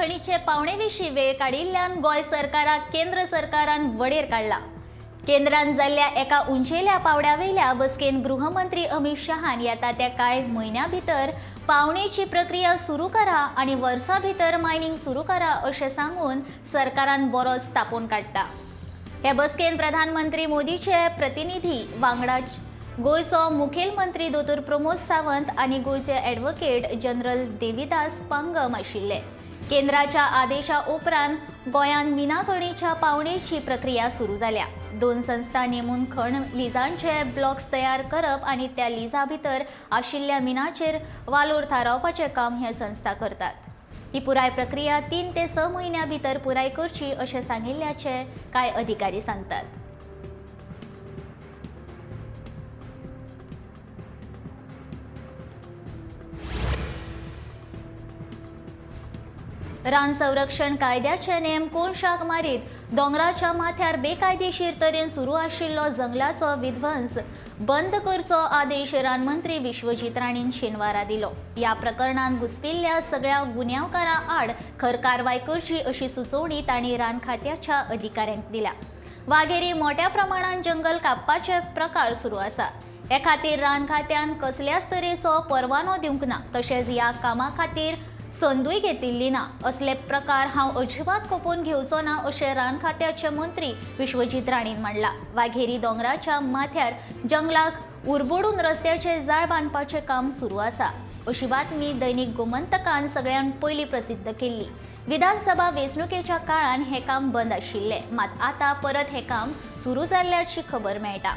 खणीचे पावणेविशी वेळ काडिल्ल्यान गोय सरकाराक केंद्र सरकारान वडेर काडला। केंद्रान जाल्ल्या एका उंचेल्या पावड्या वयल्या बसकेन गृहमंत्री अमित शहान येता त्या कांय म्हयन्यां भितर पावणेची प्रक्रिया सुरू करा आनी वर्सा भितर मायनिंग सुरू करा अशें सांगून सरकारान बरोच तापोवन काडटा। हे बसकेन प्रधानमंत्री मोदीचे प्रतिनिधी वांगडा गोयचो मुखेलमंत्री दोतोर प्रमोद सावंत आनी गोयचे ॲडव्होकेट जनरल देविदास पांगम आशिल्ले। केंद्राच्या आदेशा उपरांत गोंयान मिना खणीच्या पावणेची प्रक्रिया सुरू जाल्या। 2 संस्था नेमून खण लिजांचे ब्लॉक्स तयार करप आनी त्या लिजा भितर आशिल्ल्या मिनाचेर वालोर थारावपाचें काम हे संस्था करतात। ही पुराय प्रक्रिया 3 ते 6 म्हयन्यां भितर पुराय करची अशें सांगिल्ल्याचे कांय अधिकारी सांगतात। रान संरक्षण कायद्याचे नेम कोणशाक मारीत दोंगराच्या माथ्यार बेकायदेशीर तरेन सुरू आशिल्लो जंगलाचो विध्वंस बंद करचो आदेश रानमंत्री विश्वजीत राणीन शेनवारा दिलो। ह्या प्रकरणात घुसपिल्ल्या सगळ्या गुन्यांवकारां आड खर कारवाय करची अशी सुचोवणी तांणी रान खात्याच्या अधिकाऱ्यांक दिल्या। वाघेरी मोठ्या प्रमाणात जंगल कापपाचे प्रकार सुरू आसा। हे खातीर रान खात्यान कसल्याच तरेचो परवानो दिवंक ना, तशेंच ह्या कामा खातीर संदूय घेतिल्ली ना। असले प्रकार हांव अजिबात खपोवन घेवचो ना अशें रान खात्याचे मंत्री विश्वजीत राणीन मांडला। वाघेरी दोंगराच्या माथ्यार जंगलाक उरबडून रस्त्याचे जाळ बांदपाचें काम सुरू आसा अशी बातमी दैनीक गोमंतकान सगळ्यान पयलीं प्रसिद्ध केल्ली। विधानसभा वेंचणुकेच्या काळान हे काम बंद आशिल्ले, मात आतां परत हे काम सुरू जाल्ल्याची खबर मेळटा।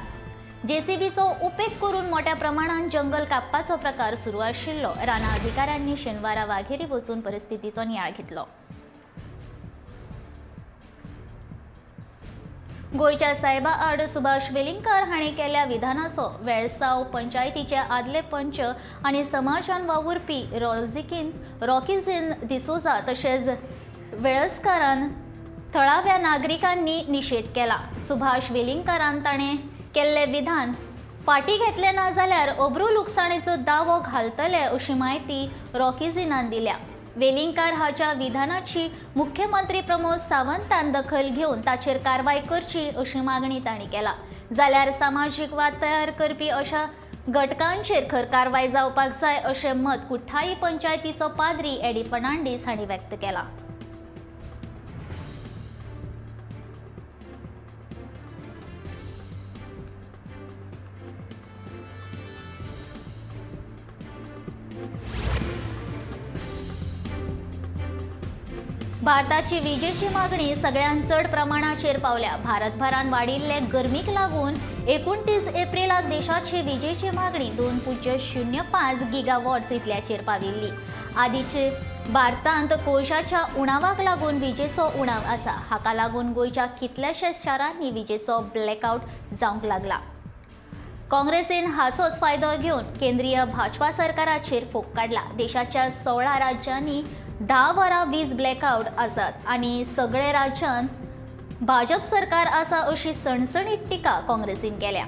जेसीबीचो उपेग करून मोठ्या प्रमाणात जंगल कापपाचो प्रकार सुरू आशिल्लो। राना अधिकाऱ्यांनी शेनवारा वाघेरी वचून परिस्थितीचो नियाळ घेतलो। गोयच्या सायबा आड सुभाष वेलिंगकार हांणी केल्ल्या विधानाचो वेळसाव पंचायतीचे आदले पंच आनी समाजान वावुरपी रॉकिझीन डिसोजा तशेंच वेळस्कारान थळाव्या नागरिकांनी निशेध केला। सुभाष वेलिंगकारान ताणें केल्ले विधान फाटी घेतले ना जाल्यार अब्रू लुकसाणेचो दावो घालतले अशी माहिती रॉकिझीनान दिल्या। वेलिंगकार हाच्या विधानाची मुख्यमंत्री प्रमोद सावंतान दखल घेवन ताचेर कारवाय करची अशी मागणी तांणी केला। जाल्यार सामाजीक वाद तयार करपी अशा घटकांचेर खर कारवाय जावपाक जाय अशें मत कुठ्ठाई पंचायतीचो पाद्री एडी फर्नांडीस हांणी व्यक्त केला। भारताची विजेची मागणी सगळ्यात चड प्रमाणाचेर पावल्या। भारतभरान वाडिल्ले गरमीक लागून 29 एप्रिलाक देशाची विजेची मागणी 2.05 गिगावॉट्स इतल्याचेर पाविल्ली। आदींचे भारतांत कोळशाच्या उणावाक लागून विजेचो उणाव आसा। हाका लागून गोंयच्या कितल्याशाच शारांनी विजेचो ब्लॅकआउट जावंक लागला। काँग्रेसीन हाचोच फायदो घेवन केंद्रीय भाजपा सरकाराचेर फोग काडला। देशाच्या 16 राज्यांनी 10 वरां वीज ब्लॅकआउट आसात आनी सगळे राज्यांत भाजप सरकार आसा अशी सणसणीत टिका काँग्रेसीन केल्या।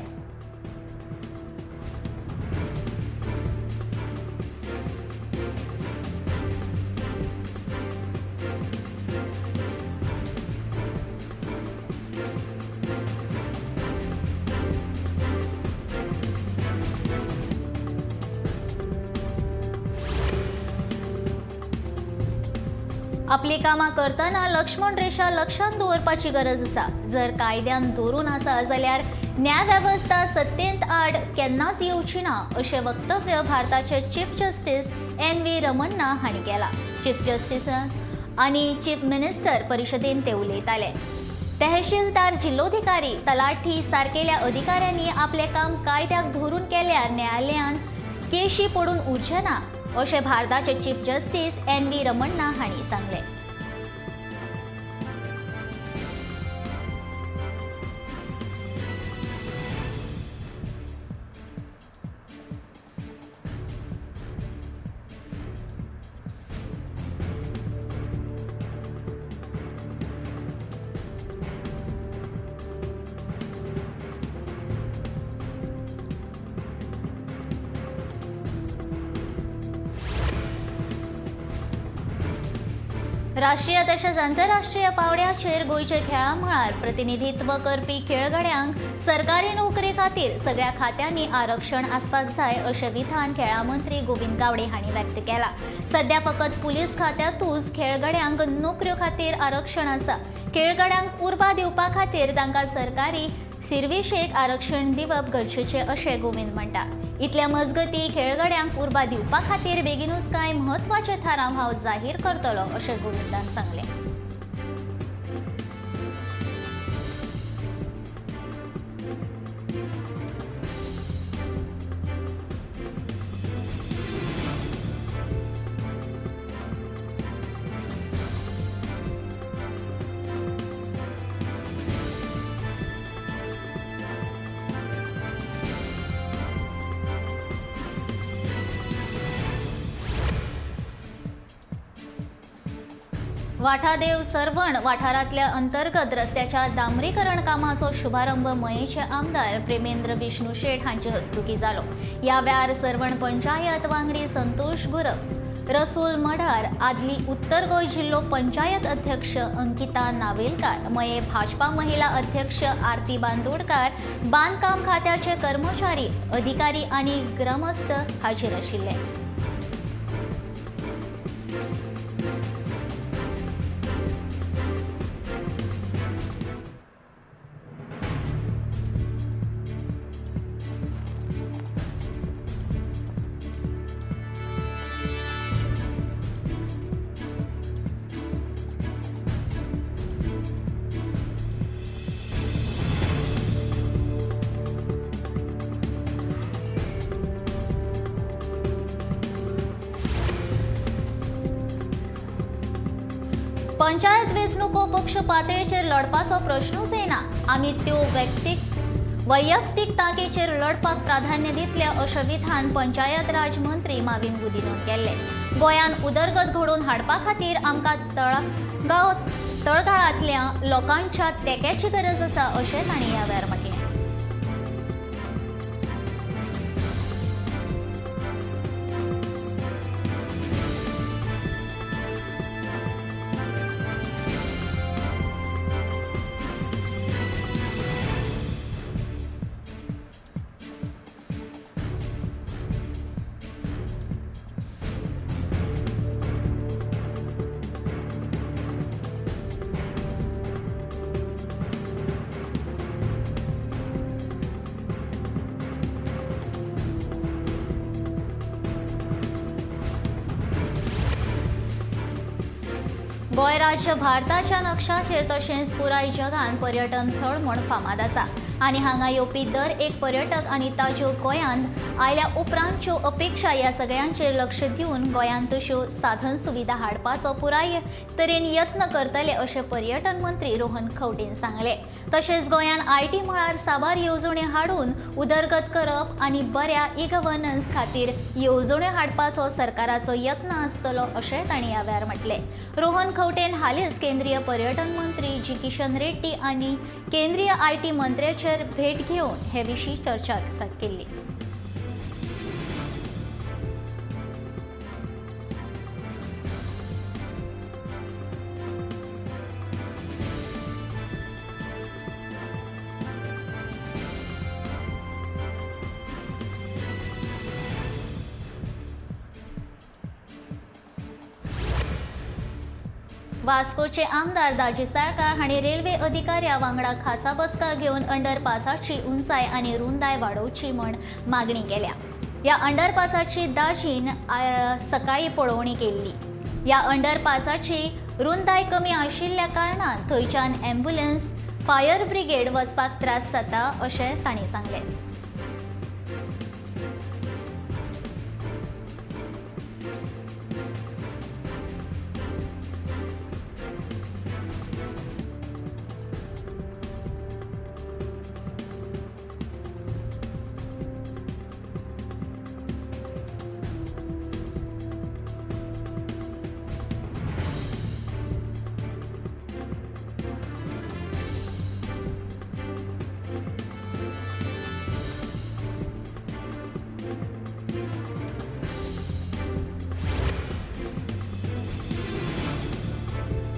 आपली कामां करतना लक्ष्मण रेषा लक्षांत दवरपाची गरज आसा। जर कायद्यान धरून आसा जाल्यार न्याय वेवस्था सत्तेंत आड केन्नाच येवची ना अशें वक्तव्य भारताचे चीफ जस्टीस NV रमन्ना हांणी केला। चीफ जस्टीस आनी चीफ मिनिस्टर परिशदेन ते उलयताले। तहसीलदार जिल्लोधिकारी तलाठी सारकेल्या अधिकाऱ्यांनी आपले काम कायद्याक धरून केल्यार न्यायालयान केशी पडून उरचे ना अशें भारताचे चीफ जस्टीस NV रमन्ना हांणी सांगले। राष्ट्रीय तसेच आंतरराष्ट्रीय पावड्याचेर गोंयचे खेळा मळार प्रतिनिधित्व करपी खेळगड्यांक सरकारी नोकरे खातीर सगळ्या खात्यांनी आरक्षण आसपाक जाय अशें विधान खेळा मंत्री गोविंद गावडे हांणी व्यक्त केला। सध्या फकत पुलीस खात्यांतूच खेळगड्यांक नोकऱ्यो खातीर आरक्षण आसा। खेळगड्यांक उर्बा दिवपा खातीर तांकां सरकारी शिरविशेक आरक्षण दिवप गरजेचें अशें गोविंद म्हणटा। इतल्या मजगतीं खेळगड्यांक उर्बा दिवपा खातीर बेगीनूच कांय म्हत्वाचे थाराव हांव जाहीर करतलो अशें गोविंदान सांगलें। वाठादेव सरवण वाठारांतल्या अंतर्गत रस्त्याच्या डांबरीकरण कामाचो शुभारंभ मयेचे आमदार प्रेमेंद्र विष्णू शेट हांचे हस्तुकी जालो। ह्या वेळार सरवण पंचायत वांगडी संतोष गुरव, रसूल मडार, आदली उत्तर गोंय जिल्लो पंचायत अध्यक्ष अंकिता नावेलकार, मये भाजपा महिला अध्यक्ष आरती बांदोडकार, बांदकाम खात्याचे कर्मचारी, अधिकारी आनी ग्रामस्थ हाजीर आशिल्ले। 'पंचायत वेंचणुको पक्ष पातळीचेर लढपाचो प्रश्नूच येना। आमी त्यो वैयक्तीक तांकेचेर लढपाक प्राधान्य दितले अशें विधान पंचायत राज मंत्री माविन गुदिन्हन केलें। गोंयांत उदरगत घडोवन हाडपा खातीर आमकां तळागाळांतल्या लोकांच्या तेंक्याची गरज आसा अशें तांणी ह्या वेळार म्हटलें। गोंय राज्य भारताच्या नक्षाचेर तशेंच पुराय जगान पर्यटन थळ म्हूण फामाद आसा आनी हांगा येवपी दर एक पर्यटक आनी ताज्यो गोंयांत आयल्या उपरांतच्यो अपेक्षा ह्या सगळ्यांचेर लक्ष दिवन गोंयांत तश्यो साधन सुविधा हाडपाचो पुराय तरेन यत्न करतले अशें पर्यटन मंत्री रोहन खंवटेन सांगलें। तशेंच गोंयांत IT मळार साबार येवजण्यो हाडून उदरगत करप आनी बऱ्या ई-गव्हर्नन्स खातीर येवजण्यो हाडपाचो सरकाराचो यत्न आसतलो अशें तांणी ह्या वेळार म्हटलें। रोहन खंवटेन हालींच केंद्रीय पर्यटन मंत्री जी किशन रेड्डी आनी केंद्रीय IT मंत्र्याचेर भेट घेवन हे विशीं चर्चा केल्ली। वास्कोचे आमदार दाजी साळकार हांणी रेल्वे अधिकाऱ्या वांगडा खासा बसका घेवन अंडरपासाची उंचाय आनी रुंदाय वाडोवची म्हण मागणी केल्या। ह्या अंडरपासाची दाजीन सकाळी पळोवणी केल्ली। ह्या अंडरपासाची रुंदाय कमी आशिल्ल्या कारणान थंयच्यान ॲम्ब्युलन्स, फायर ब्रिगेड वचपाक त्रास जाता अशें तांणी सांगलें।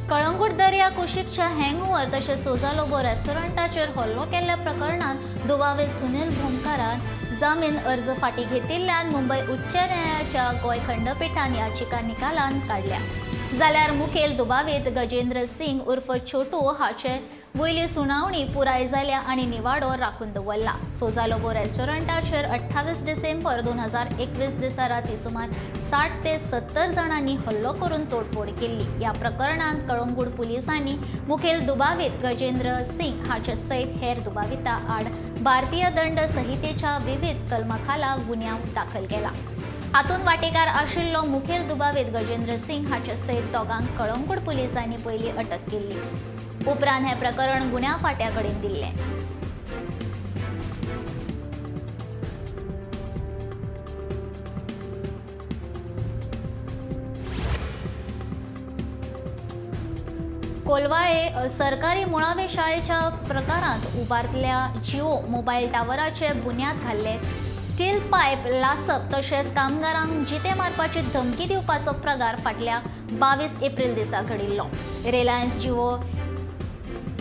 कळंगूट दर्या कुशीकच्या हँगओव्हर तशेंच सोजालोबो रेस्टॉरंटाचेर हल्लो केल्ल्या प्रकरणात दुबावे सुनील भोमकारान जामीन अर्ज फाटीं घेतिल्ल्यान मुंबय उच्च न्यायालयाच्या गोंय खंडपीठान याचिका निकालान काडल्या. जाल्यार मुखेल दुबावीत गजेंद्र सिंग उर्फ छोटू हाचे वयली सुनावणी पुराय जाल्या आनी निवाडो राखून दवरला. सोजालोबो रेस्टॉरंटाचेर 28 डिसेंबर 2021 दिसा राती सुमार 60 ते 70 जाणांनी हल्लो करून तोडफोड केल्ली. ह्या प्रकरणात कळंगूट पुलिसांनी मुखेल दुबावीत गजेंद्र सिंग हाचे सयत हेर दुबाविता आड भारतीय दंड संहितेच्या विविध कलमा खाला गुन्यांव दाखल केला. हातूंत वांटेकार आशिल्लो मुखेल दुबावीत गजेंद्र सिंग हाचे सयत दोगांक कळंगूट पुलिसांनी पयलीं अटक केल्ली. उपरांत हें प्रकरण गुन्यांव फांट्या कडेन दिल्लें. कोलवाळे सरकारी मुळावे शाळेच्या प्रकारांत उबारतल्या जिओ मोबायल टावराचे बुन्याद घाल्ले. स्टील पायप लासप तशेंच कामगारांक जिते मारपाची धमकी दिवपाचो प्रकार फाटल्या 22 एप्रिल दिसा घडिल्लो. रिलायन्स जिओ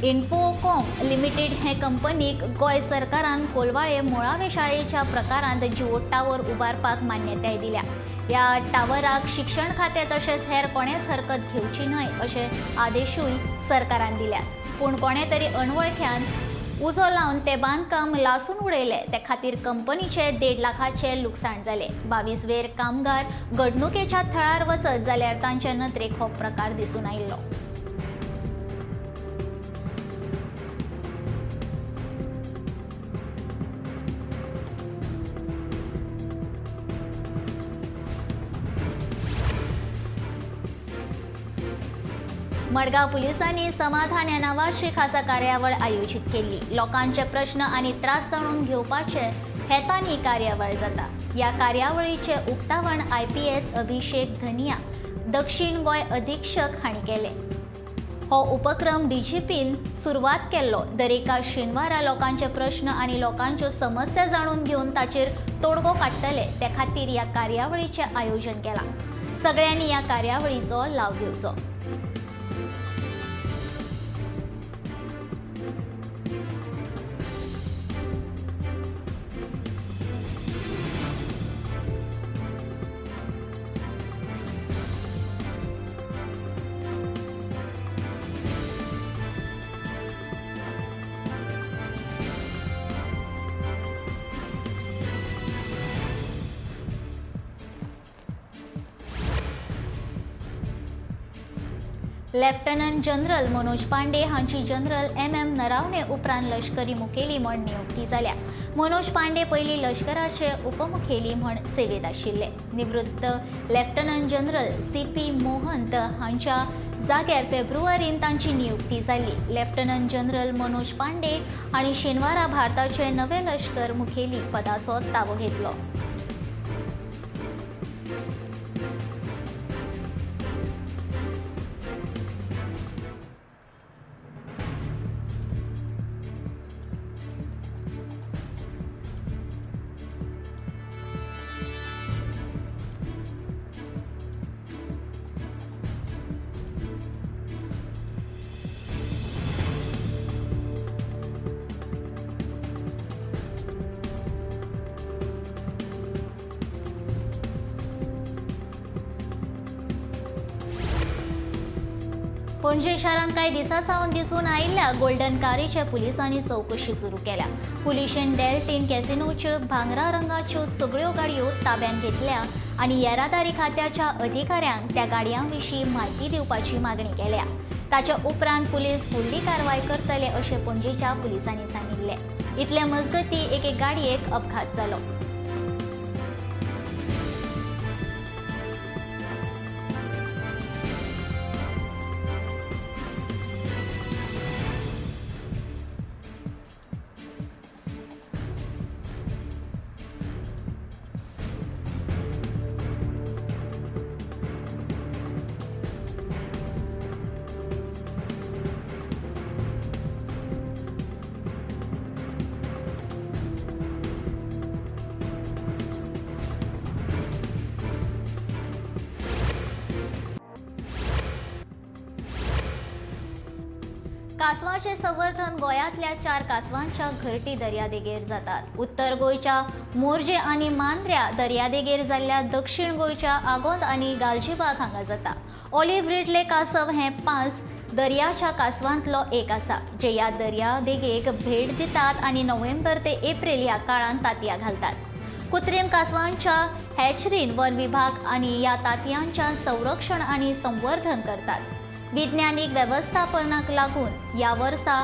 इन्फोकॉम लिमिटेड हे कंपनीक गोंय सरकारान कोलवाळे मुळावे शाळेच्या प्रकारांत जिओ टावर उबारपाक मान्यताय दिल्या. ह्या टावराक शिक्षण खातें तशेंच हेर कोणेच हरकत घेवची न्हय अशे आदेशूय सरकारान दिल्यात. पूण कोणे तरी अणवळख्यान उजो लावन ते बांदकाम लासून उडयले. ते खातीर कंपनीचे 1.5 लाखाचे लुकसाण जाले. 22 वेर कामगार घडणुकेच्या थळार वचत जाल्यार तांचे नदरेक हो प्रकार दिसून आयिल्लो. मडगांव पुलिसांनी समाधान ह्या नांवाची खासा कार्यावळ आयोजीत केल्ली. लोकांचे प्रश्न आनी त्रास जाणून घेवपाचे हेतान ही कार्यावळ जाता. ह्या कार्यावळीचे उक्तावण IPS अभिषेक धनिया दक्षिण गोंय अधीक्षक हांणी केले. हो उपक्रम DGPन सुरवात केल्लो. दर एका शेनवारा लोकांचे प्रश्न आनी लोकांच्यो समस्या जाणून घेवन ताचेर तोडगो काडटले. ते खातीर ह्या कार्यावळीचे आयोजन केलां. सगळ्यांनी ह्या कार्यावळीचो लाव घेवचो. लेफ्टनंट जनरल मनोज पांडे हांची जनरल MM नरावणे उपरांत लष्करी मुखेली म्हण नियुक्ती जाल्या. मनोज पांडे पयलीं लष्कराचे उपमुखेली म्हण सेवेत आशिल्ले. निवृत्त लेफ्टनंट जनरल CP मोहंत हांच्या जाग्यार फेब्रुवारींत तांची नियुक्ती जाली. लेफ्टनंट जनरल मनोज पांडे हांणी शेनवारा भारताचे नवे लष्कर मुखेली पदाचो ताबो घेतलो. पणजे शारांत कांय दिसा सावन दिसून आयिल्ल्या गोल्डन कारीचे पुलिसांनी चवकशी सुरू केल्या. पुलिशेन डेल्टीन कॅसिनोच्यो भांगरा रंगाच्यो सगळ्यो गाडयो ताब्यात घेतल्या आनी येरादारी खात्याच्या अधिकाऱ्यांक त्या गाडयांविशीं म्हायती दिवपाची मागणी केल्या. ताच्या उपरांत पुलीस फुडली कारवाय करतले अशें पणजेच्या पुलिसांनी सांगिल्ले. इतले मजगतीं एके गाडयेक अपघात जालो. कासवाचे संवर्धन गोंयांतल्या 4 कासवांच्या घरटी दर्यादेगेर जातात। उत्तर गोंयच्या मोरजे आनी मांद्र्या दर्यादेगेर जाल्ल्या दक्षिण गोंयच्या आगोंद आनी गालजीबाग हांगा जाता। ऑलिव्ह रिडले कासव हे 5 दर्याच्या कासवांतलो एक आसा, जे ह्या दर्यादेगेक भेट दितात आनी नोव्हेंबर ते एप्रिल ह्या काळांत तांतयां घालतात। कृत्रीम कासवांच्या हॅचरीन वन विभाग आनी ह्या तांतयांच्या संरक्षण आनी संवर्धन करतात। विज्ञानीक वेवस्थापनाक लागून ह्या वर्सा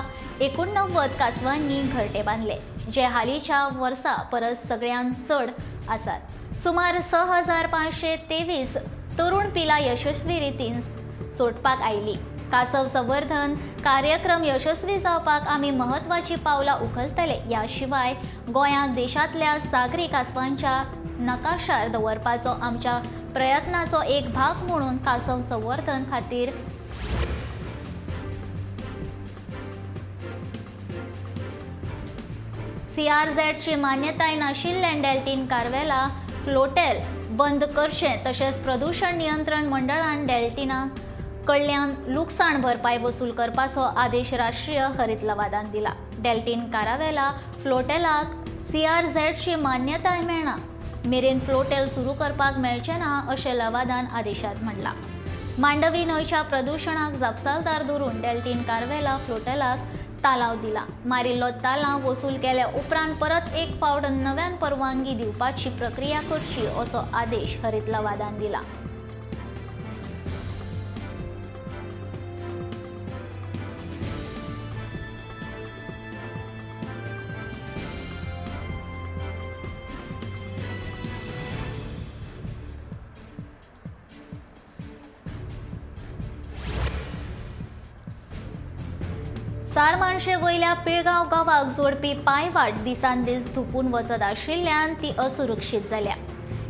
89 कासवांनी घरटे बांदले, जे हालींच्या वर्सा परस सगळ्यांत चड आसात। सुमार 6523 तरुण पिलां यशस्वी रितीन सोडपाक आयली। कासव संवर्धन कार्यक्रम यशस्वी जावपाक आमी महत्वाची पावलां उखलतले। ह्या शिवाय गोंयांक देशांतल्या सागरी कासवांच्या नकाशार दवरपाचो आमच्या प्रयत्नाचो एक भाग म्हणून कासव संवर्धन खातीर CRZ ची मान्यताय नाशिल्ल्यान डेल्टीन कार्वेला फ्लोटेल बंद करचें तशेंच प्रदूषण नियंत्रण मंडळान डेल्टिना कडल्यान लुकसाण भरपाई वसूल करपाचो आदेश राष्ट्रीय हरीत लवादान दिला। डेल्टीन कारावेला फ्लोटेलाक CRZ ची मान्यताय मेळना मेरेन फ्लोटेल सुरू करपाक मेळचें ना अशें लवादान आदेशांत म्हणला। मांडवी न्हंयच्या प्रदूषणाक जापसालदार धरून डेल्टीन कार्वेला फ्लोटेलाक तालाव दिला। मारिल्लो तालाव वसूल केल्या उपरांत परत एक फावट नव्यान परवानगी दिवपाची प्रक्रिया करची असो आदेश हरीत लवादान दिला। सारमानशे वयल्या पिळगांव गांवाक जोडपी पांयवाट दिसान दीस धुपून वचत आशिल्ल्यान ती असुरक्षीत जाल्या।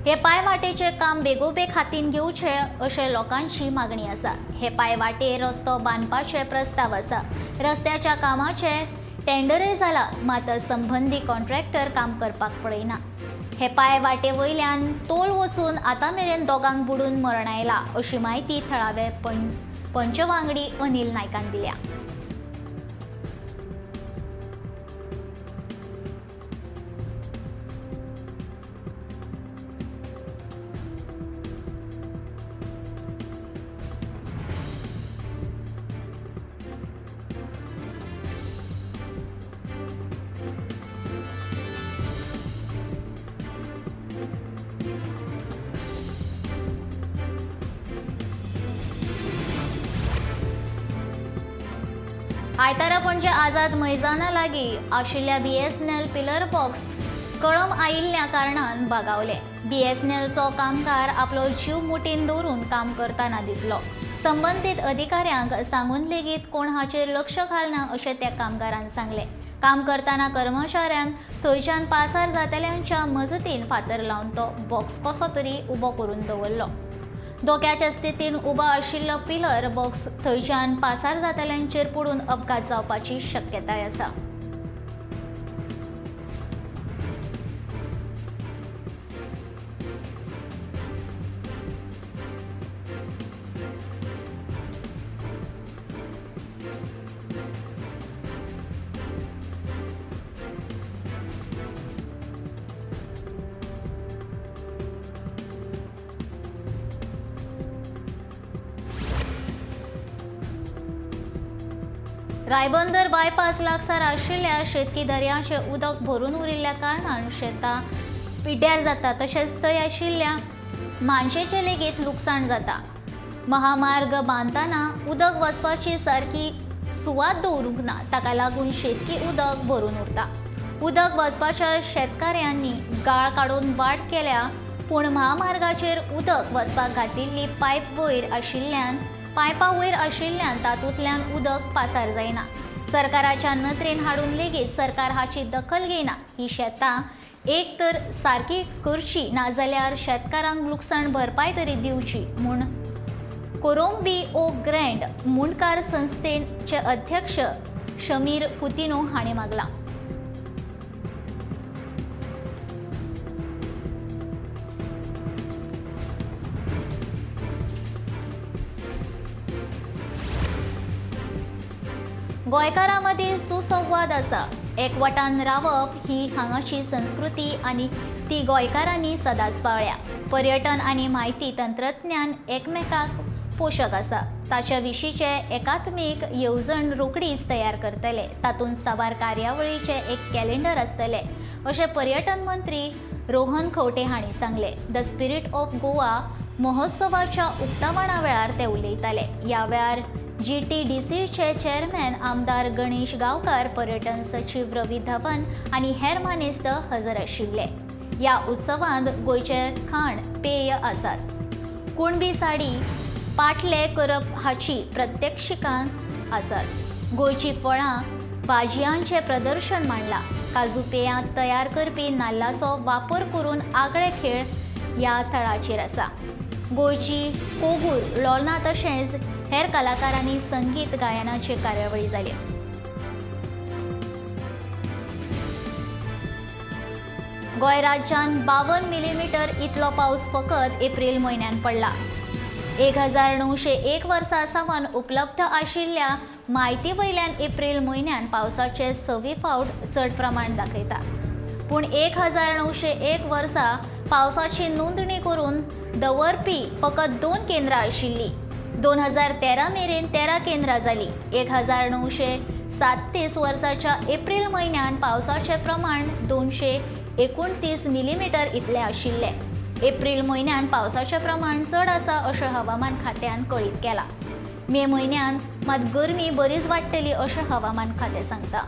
हे पांयवाटेचें काम बेगोबेग हातीन घेवचे अशें लोकांची मागणी आसा। हे पांयवाटेर रस्तो बांदपाचे प्रस्ताव आसा। रस्त्याच्या कामाचे टेंडरय जाला, मात संबंधी कॉन्ट्रॅक्टर काम करपाक पळयना। हे पांयवाटे वयल्यान तोल वचून आतां मेरेन दोगांक बुडून मरण आयला अशी माहिती थळावे पंचवांगडी अनिल नायकान दिल्या। आयतारा पणजे आझाद मैदाना लागीं आशिल्ल्या BSNL पिलर बॉक्स कळम आयिल्ल्या कारणान बागावले। BSNLचो कामगार आपलो जीव मुठीन दवरून काम करतना दिसलो। संबंधीत अधिकाऱ्यांक सांगून लेगीत कोण हाचेर लक्ष घालना अशें त्या कामगारान सांगले। काम करतना कर्मचाऱ्यान थंयच्यान पासार जातल्यांच्या मजतीन फातर लावन तो बॉक्स कसो तरी उबो करून दवरलो। धोक्याच्या स्थितीन उबो आशिल्लो पिलर बॉक्स थंयच्यान पासार जातल्यांचेर पडून अपघात जावपाची शक्यताय आसा। रायबंदर बायपास लागसार आशिल्ल्या शेतकी दर्याचे उदक भरून उरिल्ल्या कारणान शेतां पिड्ड्यार जाता, तशेंच थंय आशिल्ल्या मानशेचें लेगीत लुकसाण जाता। महामार्ग बांदतना उदक वचपाची सारकी सुवात दवरूंक ना, ताका लागून शेतकी उदक भरून उरता। उदक वचपाच्या शेतकाऱ्यांनी गाळ काडून वाट केल्या, पूण महामार्गाचेर उदक वचपाक घातिल्ली पायपां वयर आशिल्ल्यान तातूंतल्यान उदक पासार जायना। सरकाराच्या नदरेन हाडून लेगीत सरकार हाची दखल घेयना। ही शेतां एक तर सारकी करची, नाजाल्यार शेतकारांक लुकसाण भरपाय तरी दिवची म्हूण कोरोंबी ओ ग्रँड मुणकार संस्थेचे अध्यक्ष शमीर कुतिनो हाणें मागला। गोंयकारां मदीं सुसंवाद आसा. एकवटान रावप ही हांगाची संस्कृती आनी ती गोंयकारांनी सदांच पाळ्ळ्या. पर्यटन आनी म्हायती तंत्रज्ञान एकमेकाक पोशक आसा. ताचे विशींचे एकात्मीक येवजण रोखडीच तयार करतले. तातूंत साबार कार्यावळीचे एक कॅलेंडर आसतले अशें पर्यटन मंत्री रोहन खंवटे हांणी सांगले. द स्पिरीट ऑफ गोवा महोत्सवाच्या उक्तावणा वेळार ते उलयताले. ह्या वेळार GTDCचे चेअरमॅन आमदार गणेश गांवकार, पर्यटन सचिव रवी धवन आनी हेर मानेस्त हजर आशिल्ले. ह्या उत्सवांत गोंयचे खाण पेय आसात. कुणबी साडी पाटले करप हाची प्रत्यक्षिकां आसात. गोंयची फळां भाजयांचे प्रदर्शन मांडलां. काजू पेयां तयार करपी नाल्लाचो वापर करून आगळे खेळ ह्या थळाचेर आसा. गोंयची कोगूर लोलना तशेंच हेर कलाकारांनी संगीत गायनाचे कार्यावळी जाल्यो. गोंय राज्यांत 52 मिलीमीटर इतलो पावस फकत एप्रिल म्हयन्यांत पडला. 1901 वर्सा सावन उपलब्ध आशिल्ल्या म्हायती वयल्यान एप्रिल म्हयन्यात पावसाचे 6 फावट चड प्रमाण दाखयता. पूण 1901 वर्सा पावसाची नोंदणी करून दवरपी फकत 2 केंद्रां आशिल्लीं. 2013 मेरेन 13 केंद्रां जालीं. 1937 वर्साच्या एप्रिल म्हयन्यात पावसाचे प्रमाण 229 मिलीमीटर इतले आशिल्ले. एप्रिल म्हयन्यात पावसाचे प्रमाण चड आसा अशें हवामान खात्यान कळीत केलां. मे म्हयन्यात मात गरमी बरीच वाडटली अशें हवामान खातें सांगता.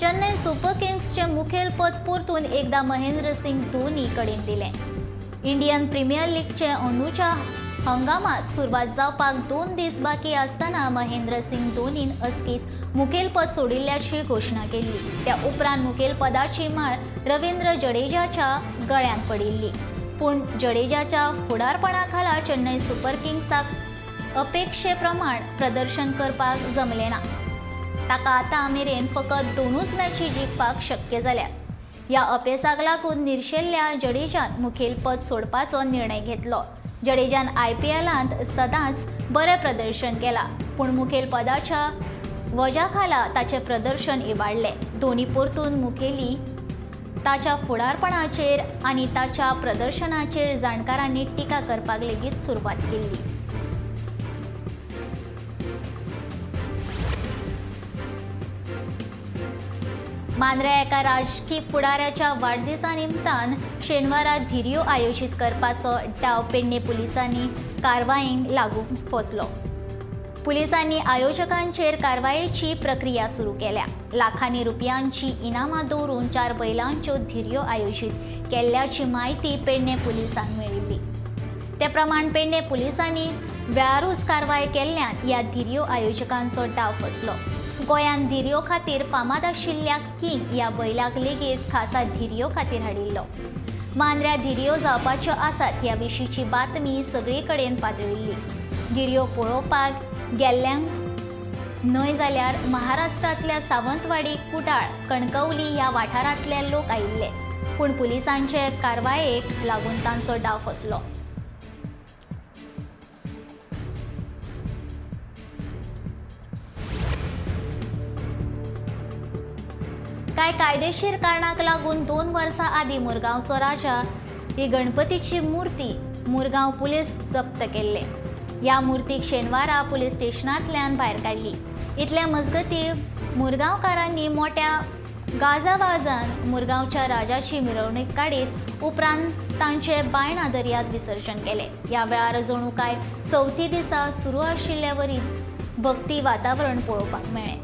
चेन्नई सुपर किंग्सचे मुखेलपद परतून एकदा महेंद्र सिंग धोनी कडेन दिलें. इंडियन प्रीमियर लीगचे अंदूच्या हंगामात सुरवात जावपाक 2 दीस बाकी आसतना महेंद्र सिंग धोनीन अचकीत मुखेलपद सोडिल्ल्याची घोशणा केल्ली. त्या उपरांत मुखेलपदाची माळ रवींद्र जडेजाच्या गळ्यांत पडिल्ली. पूण जडेजाच्या फुडारपणा खाला चेन्नई सुपर किंग्साक अपेक्षे प्रमाण प्रदर्शन करपाक जमलें ना. ताका आतां मेरेन फकत 2 मॅची जिखपाक शक्य जाल्यात. ह्या अपेसाक लागून निर्शेल्ल्या जडेजान मुखेलपद सोडपाचो निर्णय घेतलो. जडेजान IPLांत सदांच बरें प्रदर्शन केलां, पूण मुखेलपदाच्या वजा खाला ताचें प्रदर्शन इबाडलें. धोनी परतून मुखेली ताच्या फुडारपणाचेर आनी ताच्या प्रदर्शनाचेर जाणकारांनी टिका करपाक लेगीत सुरवात केल्ली. मांद्र्या एका राजकी फुडाऱ्याच्या वाडदिसा निमतान शेनवारा धिऱ्यो आयोजीत करपाचो डाव पेडणे पुलिसांनी कारवायेक लागून फसलो. पुलिसांनी आयोजकांचेर कारवायेची प्रक्रिया सुरू केल्या. लाखांनी रुपयांची इनामां दवरून 4 बैलांच्यो धिऱ्यो आयोजीत केल्ल्याची माहिती पेडणे पुलिसांक मेळिल्ली. ते प्रमाण पेडणे पुलिसांनी वेळारूच कारवाय केल्ल्यान ह्या धिऱ्यो आयोजकांचो डाव फसलो. गोंयांत धिऱ्यो खातीर फामाद आशिल्ल्या किंग ह्या बैलाक लेगीत खासा धिऱ्यो खातीर हाडिल्लो. मांद्र्या धिऱ्यो जावपाच्यो आसात ह्या विशींची बातमी सगळे कडेन पातळिल्ली. धिऱ्यो पळोवपाक गेल्ल्यांक न्हय जाल्यार महाराष्ट्रांतल्या सावंतवाडी, कुडाळ, कणकवली ह्या वाठारांतले लोक आयिल्ले. पूण पुलिसांचे कारवायेक लागून तांचो डाव फसलो. कांय कायदेशीर कारणाक लागून 2 वर्सां आदीं मुरगांवचो राजा ही गणपतीची मुर्ती मुरगांव पुलीस जप्त केल्ले. ह्या मुर्तीक शेनवारा पुलीस स्टेशनांतल्यान भायर काडली. इतल्या मजगती मुरगांवकारांनी मोठ्या गाजावाजान मुरगांवच्या राजाची मिरवणूक काडीत उपरांत तांचे बायणां दर्यांत विसर्जन केलें. ह्या वेळार जणू काय चवथी दिसा सुरू आशिल्ले वरी भक्ती वातावरण पळोवपाक मेळ्ळें.